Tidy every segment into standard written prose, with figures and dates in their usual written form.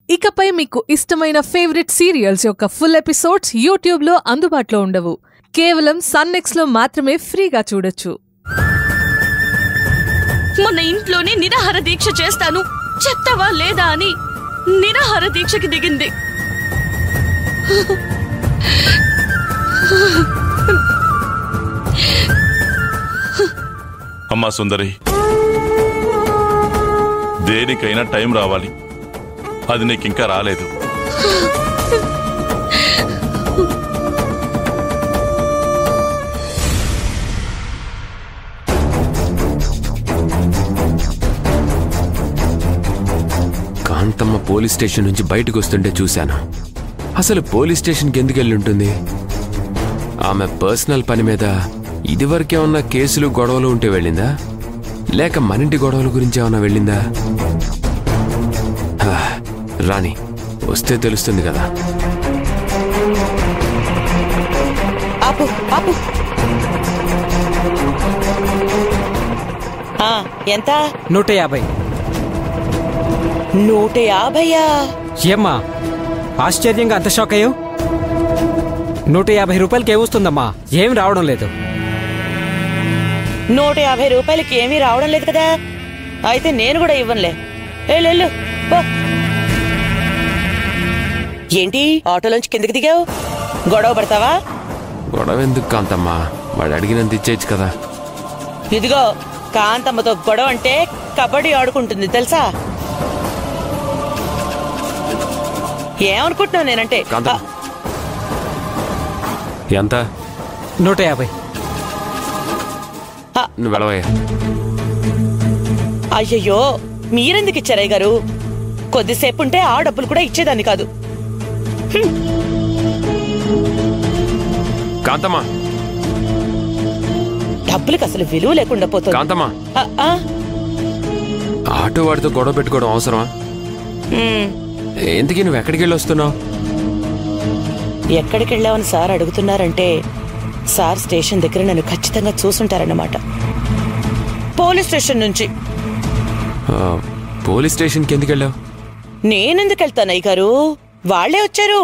ఇకపై మీకు ఇష్టమైన ఫేవరెట్ సీరియల్స్ యొక్క ఫుల్ ఎపిసోడ్స్ యూట్యూబ్లో అందుబాటులో ఉండవు. కేవలం సన్నెక్స్లో మాత్రమే ఫ్రీగా చూడొచ్చు. మొన్న ఇంట్లోనే నిరాహార దీక్ష చేస్తాను చెప్తావా లేదా అని నిరాహార దీక్షకి దిగింది. అమ్మా సుందరి, దేనికైనా టైం రావాలి. అది నీకింకా రాలేదు. కాంతమ్మ పోలీస్ స్టేషన్ నుంచి బయటకు వస్తుంటే చూశాను. అసలు పోలీస్ స్టేషన్కి ఎందుకు వెళ్ళి ఉంటుంది? ఆమె పర్సనల్ పని మీద ఇదివరకేమన్నా కేసులు గొడవలు ఉంటే వెళ్ళిందా, లేక మనింటి గొడవల గురించి ఏమన్నా వెళ్ళిందా? రాణి వస్తే తెలుస్తుంది కదా. ఆపు ఆపు. ఎంత? 150. 150? ఏమ్మా ఆశ్చర్యంగా అంత షాక్ అయ్యో? 150 రూపాయలకి ఏమొస్తుందమ్మా? ఏం రావడం లేదు. 150 రూపాయలకి ఏమీ రావడం లేదు కదా. అయితే నేను కూడా ఇవ్వనులే. వెళ్ళు. ఏంటి ఆటోలోంచి కిందకి దిగావు? గొడవ పడతావా? గొడవ ఎందుకు కాంతమ్మ? వాడు అడిగినంత ఇచ్చేయచ్చు కదా. ఇదిగో, కాంతమ్మతో గొడవ అంటే కబడ్డీ ఆడుకుంటుంది తెలుసా? ఏమనుకుంటున్నావు నేనంటే? ఎంత? 150. నువ్వు వెళ్ళవయ్యా. అయ్యయ్యో, మీరెందుకు ఇచ్చారయ్య గారు? కొద్దిసేపు ఉంటే ఆ డబ్బులు కూడా ఇచ్చేదాన్ని కాదు. కాంతమ్మ, డబ్బులకు అసలు విలువ లేకుండా పోతుంది. కాంతమ్మ, ఆటో వాడితో గొడవ పెట్టుకోవడం అవసరమా? ఎందుకు నువ్వు ఎక్కడికి వెళ్ళి వస్తున్నావు? ఎక్కడికి వెళ్ళావని సార్ అడుగుతున్నారంటే సార్ స్టేషన్ దగ్గర నన్ను ఖచ్చితంగా చూసుంటారన్నమాట. పోలీస్ స్టేషన్ నుంచి. పోలీస్ స్టేషన్కి ఎందుకు వెళ్ళావు? నేనెందుకు వెళ్తాను అయ్య గారు? వాళ్లే వచ్చారు.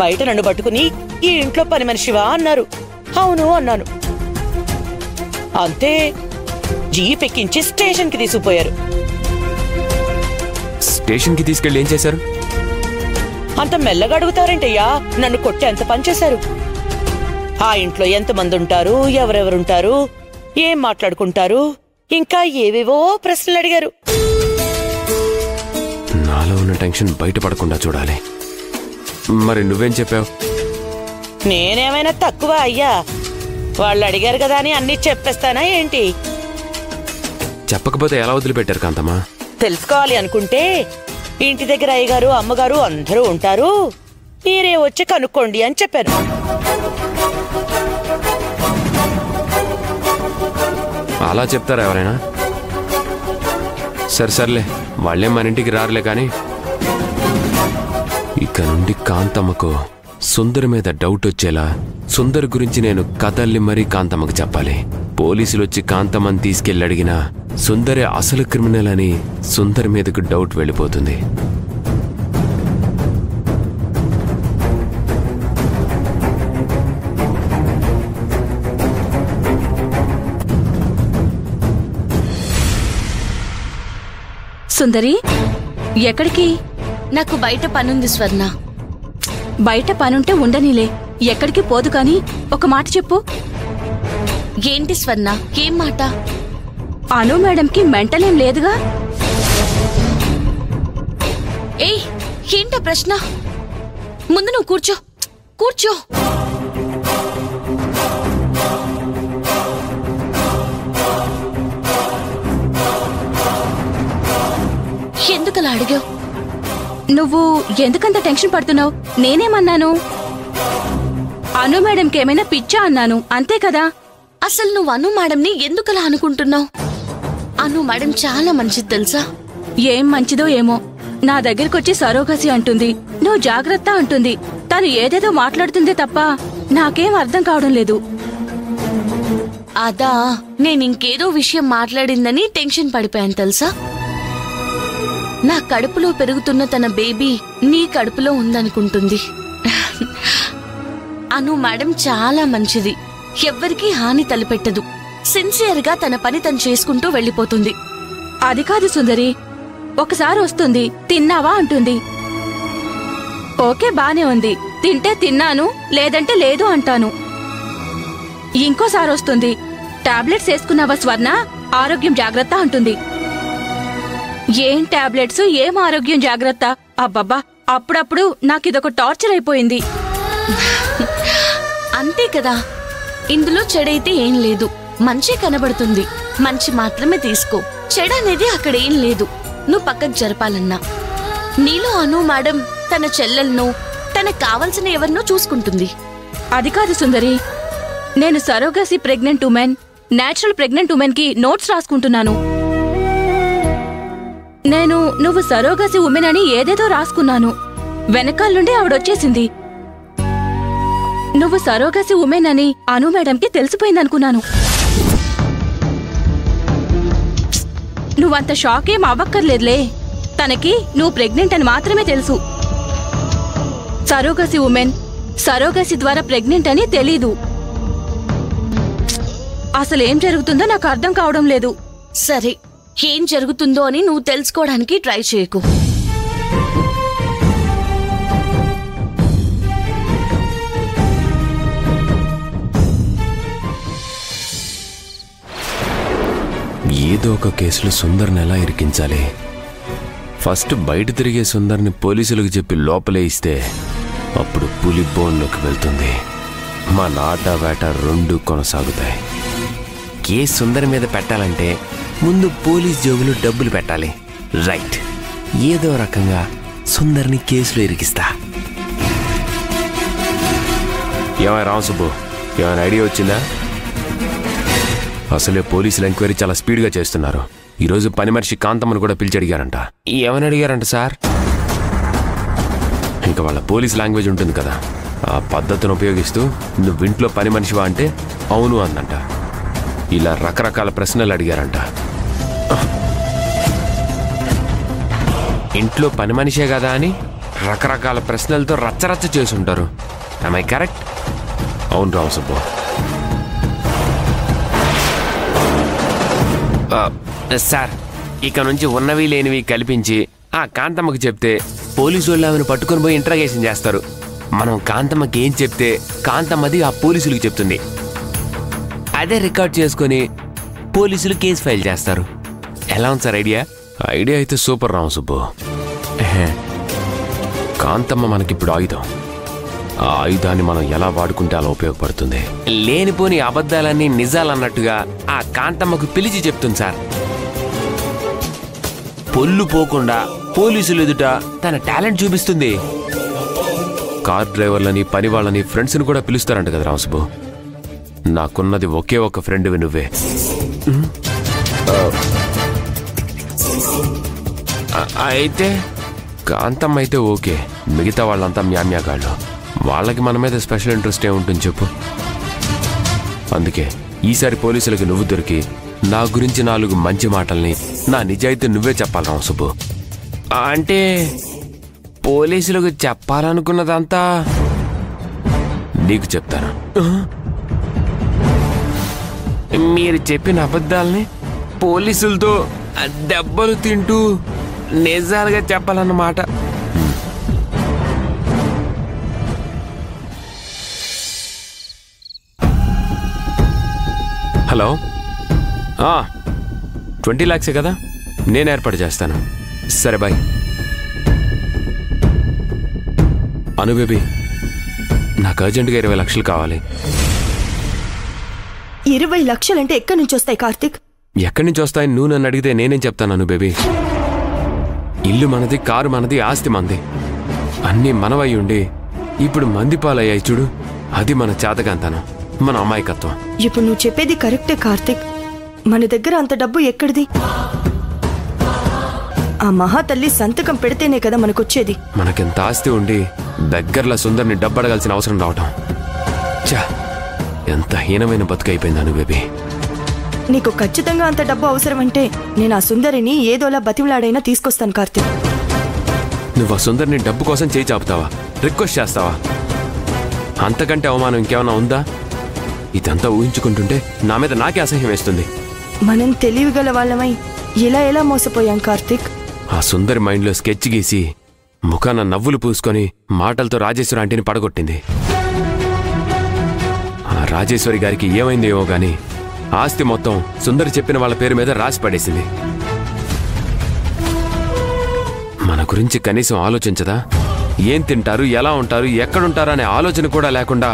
బయట నన్ను పట్టుకుని ఈ ఇంట్లో పని మనిషివా అన్నారు. అవును అన్నాను. అంతే, జీప్ ఎక్కించి స్టేషన్ కి తీసుకుపోయారు. స్టేషన్ కి తీసుకెళ్లి ఏం చేశారు? అంత మెల్లగా అడుగుతారేంటయ్యా? నన్ను కొట్టి ఎంత పని చేశారు. ఆ ఇంట్లో ఎంతమంది ఉంటారు, ఎవరెవరుంటారు, ఏం మాట్లాడుకుంటారు, ఇంకా ఏవేవో ప్రశ్నలు అడిగారు. నాలో ఉన్న టెన్షన్ బయటపడకుండా చూడాలి. మరి నువ్వేం చెప్పావు? నేనేమైనా తక్కువ అయ్యా? వాళ్ళు అడిగారు కదా అని అన్ని చెప్పేస్తానా ఏంటి? చెప్పకపోతే ఎలా వదిలిపెట్టారు కాంతమ్మా? తెలుసుకోవాలి అనుకుంటే ఇంటి దగ్గర అయ్యగారు అమ్మగారు అందరూ ఉంటారు, మీరే వచ్చి కనుక్కోండి అని చెప్పాను. అలా చెప్తారా ఎవరైనా? సర్లే, వాళ్ళేం మన ఇంటికి రారులే. కానీ ఇక నుండి కాంతమ్మకు సుందరి మీద డౌట్ వచ్చేలా సుందరి గురించి నేను కథల్ని మరీ కాంతమ్మకు చెప్పాలి. పోలీసులు వచ్చి కాంతమ్మని తీసుకెళ్ళి అడిగినా సుందరి అసలు క్రిమినల్ అని సుందరి మీదకు డౌట్ వెళ్ళిపోతుంది. సుందరి, ఎక్కడికి? నాకు బయట పనుంది స్వర్ణ. బయట పనుంటే ఉండనీలే, ఎక్కడికి పోదు. కానీ ఒక మాట చెప్పు. ఏంటి స్వర్ణ? ఏం మాట? అను మేడంకి మెంటలేం లేదుగా? ఏయ్, ఏంటా ప్రశ్న? ముందు నువ్వు కూర్చో. ఎందుకలా అడిగావు? నువ్వు ఎందుకంత టెన్షన్ పడుతున్నావు? నేనేమన్నాను? అను మేడంకి ఏమైనా పిచ్చా అన్నాను, అంతే కదా? అసలు నువ్వు అను మేడంని ఎందుకలా అనుకుంటున్నావు? అను మేడం చాలా మంచిది తెలుసా? ఏం మంచిదో ఏమో. నా దగ్గరకొచ్చి సరోగసి అంటుంది, నువ్వు జాగ్రత్త అంటుంది. తను ఏదేదో మాట్లాడుతుందే తప్ప నాకేం అర్థం కావడం లేదు. అదా, నేనింకేదో విషయం మాట్లాడిందని టెన్షన్ పడిపోయాను తెలుసా? నా కడుపులో పెరుగుతున్న తన బేబీ నీ కడుపులో ఉందనుకుంటుంది. అను మేడం చాలా మంచిది. ఎవ్వరికీ హాని తలపెట్టదు. సిన్సియర్గా తన పని తను చేసుకుంటూ వెళ్ళిపోతుంది. అది కాదు సుందరి, ఒకసారి వస్తుంది, తిన్నావా అంటుంది. ఓకే, బానే ఉంది. తింటే తిన్నాను, లేదంటే లేదు అంటాను. ఇంకోసారి వస్తుంది, టాబ్లెట్స్ వేసుకున్నావా స్వర్ణ, ఆరోగ్యం జాగ్రత్త అంటుంది. ఏం టాబ్లెట్స్, ఏం ఆరోగ్యం జాగ్రత్త? అబ్బబ్బా, అప్పుడప్పుడు నాకిదొక టార్చర్ అయిపోయింది. అంతే కదా, ఇందులో చెడైతే ఏం లేదు, మంచి కనబడుతుంది. మంచి మాత్రమే తీసుకో, చెడనేది అక్కడేం లేదు. నువ్వు పక్కకు జరపాలన్నా నీలో అను మేడం తన చెల్లెలను, తనకు కావలసిన ఎవరినో చూసుకుంటుంది. అది కాదు సుందరి, నేను surrogacy pregnant women, natural pregnant women కి నోట్స్ రాసుకుంటున్నాను. నువ్వు సరోగసి ఉమెన్ అని ఏదేదో రాసుకున్నాను. వెనకాల నుండి ఆవిడొచ్చేసింది. నువ్వు సరోగసి ఉమెన్ అని అను మేడంకి తెలిసిపోయిందనుకున్నాను. నువ్వంత షాక్ ఏం అవ్వక్కర్లేదులే. తనకి నువ్వు ప్రెగ్నెంట్ అని మాత్రమే తెలుసు. సరోగసి ఉమెన్, సరోగసి ద్వారా ప్రెగ్నెంట్ అని తెలీదు. అసలేం జరుగుతుందో నాకు అర్థం కావడం లేదు. సరే, ఏం జరుగుతుందో అని నువ్వు తెలుసుకోవడానికి ట్రై చేయకు. ఏదో ఒక కేసులో సుందర్ని ఎలా ఇరికించాలి? ఫస్ట్ బయట తిరిగే సుందర్ని పోలీసులకు చెప్పి లోపలే ఇస్తే అప్పుడు పులి బోన్లోకి వెళ్తుంది. మా నాట వేట రెండు కొనసాగుతాయి. కేసు సుందర్ మీద పెట్టాలంటే ముందు పోలీస్ జోబులో డబ్బులు పెట్టాలి. రైట్, ఏదో రకంగా సుందర్ని కేసులో ఇరికిస్తా. ఏమై రామసుబ్బు, ఏమైనా ఐడియా వచ్చిందా? అసలే పోలీసులు ఎంక్వైరీ చాలా స్పీడ్గా చేస్తున్నారు. ఈరోజు పని మనిషి కాంతమ్మను కూడా పిలిచి అడిగారంట. ఏమని అడిగారంట సార్? ఇంకా వాళ్ళ పోలీస్ లాంగ్వేజ్ ఉంటుంది కదా, ఆ పద్ధతిని ఉపయోగిస్తూ నువ్వు ఇంట్లో పని మనిషివా అంటే అవును అందంట. ఇలా రకరకాల ప్రశ్నలు అడిగారంట. ఇంట్లో పని మనిషే కదా అని రకరకాల ప్రశ్నలతో రచ్చరచ్చ చేసుంటారు. am I correct? అవును రామసుబ్బు. సార్, ఇక నుంచి ఉన్నవి లేనివి కల్పించి ఆ కాంతమ్మకి చెప్తే పోలీసు వాళ్ళు ఆమెను పట్టుకొని పోయి ఇంట్రాగేషన్ చేస్తారు. మనం కాంతమ్మకి ఏం చెప్తే కాంతమ్మది ఆ పోలీసులకు చెప్తుంది. అదే రికార్డ్ చేసుకొని పోలీసులు కేసు ఫైల్ చేస్తారు. ఎలా ఉంది సార్ ఐడియా? ఐడియా అయితే సూపర్ రామసుబ్బు. కాంతమ్మ మనకిప్పుడు ఆయుధం. ఆ ఆయుధాన్ని మనం ఎలా వాడుకుంటే అలా ఉపయోగపడుతుంది. లేనిపోని అబద్ధాలన్నీ నిజాలన్నట్టుగా ఆ కాంతమ్మకు పిలిచి చెప్తుంది సార్. పొల్లు పోకుండా పోలీసులు ఎదుట తన టాలెంట్ చూపిస్తుంది. కార్ డ్రైవర్లని, పని వాళ్ళని, ఫ్రెండ్స్ని కూడా పిలుస్తారంట కదా రామసుబ్బు. నాకున్నది ఒకే ఒక ఫ్రెండ్వి నువ్వే. అయితే కాంతమ్మ అయితే ఓకే, మిగతా వాళ్ళంతా మ్యామ్యాగాళ్ళు. వాళ్ళకి మన మీద స్పెషల్ ఇంట్రెస్ట్ ఏముంటుంది చెప్పు. అందుకే ఈసారి పోలీసులకి నువ్వు దొరికి నా గురించి 4 మంచి మాటల్ని, నా నిజాయితీ నువ్వే చెప్పాలి రామసుబ్బు. అంటే పోలీసులకు చెప్పాలనుకున్నదంతా నీకు చెప్తాను. మీరు చెప్పిన అబద్ధాలని పోలీసులతో దెబ్బలు తింటూ నిజాలుగా చెప్పాలన్నమాట. హలో, 20 lakhs కదా, నేను ఏర్పాటు చేస్తాను. సరే బాయ్. అను బేబీ, నాకు అర్జెంటుగా 20 లక్షలు కావాలి. 20 లక్షలంటే ఎక్కడి నుంచి వస్తాయి కార్తిక్? ఎక్కడి నుంచి వస్తాయని నువ్వు నన్ను అడిగితే నేనేం చెప్తాను అను బేబీ? ఇల్లు మనది, కారు మనది, ఆస్తి మనది, అన్నీ మనవై ఉండి ఇప్పుడు మంది పాలయ్యాయి చూడు. అది మన చేతకాంతనం, మన అమాయకత్వం. ఇప్పుడు నువ్వు చెప్పేది కరెక్టే కార్తిక్. మన దగ్గర అంత డబ్బు ఎక్కడిది? ఆ మహాతల్లి సంతకం పెడితేనే కదా మనకొచ్చేది. మనకెంత ఆస్తి ఉండి దగ్గరలో సుందర్ని డబ్బు అడగాల్సిన అవసరం రావటం, చా ఎంత హీనమైన బతుకైపోయింది అను బేబీ. నీకు ఖచ్చితంగా అంత డబ్బు అవసరమంటే నేను ఆ సుందరిని ఏదోలా బతిమలాడైనా తీసుకొస్తాను కార్తీక్. నువ్వు ఆ సుందరిని డబ్బు కోసం చేయి చాపుతావా, రిక్వెస్ట్ చేస్తావా? అంతకంటే అవమానం ఇంకేమైనా ఉందా? ఇదంతా ఊహించుకుంటుంటే నా మీద నాకే అసహ్యం వేస్తుంది. మనం తెలివిగల వాళ్ళమై ఎలా మోసపోయాం కార్తీక్. ఆ సుందరి మైండ్లో స్కెచ్ గీసి ముఖాన నవ్వులు పూసుకొని మాటలతో రాజేశ్వరి ఆంటీని పడగొట్టింది. ఆ రాజేశ్వరి గారికి ఏమైందేమో గాని ఆస్తి మొత్తం సుందరి చెప్పిన వాళ్ళ పేరు మీద రాసి పడేసింది. మన గురించి కనీసం ఆలోచించదా? ఏం తింటారు, ఎలా ఉంటారు, ఎక్కడుంటారు అనే ఆలోచన కూడా లేకుండా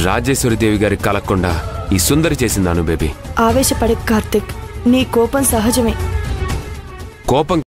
రాజేశ్వరి దేవి గారికి కలగకుండా ఈ సుందరి చేసిందాను బేబీ. ఆవేశపడే కార్తీక్, నీ కోపం సహజమే. కోపం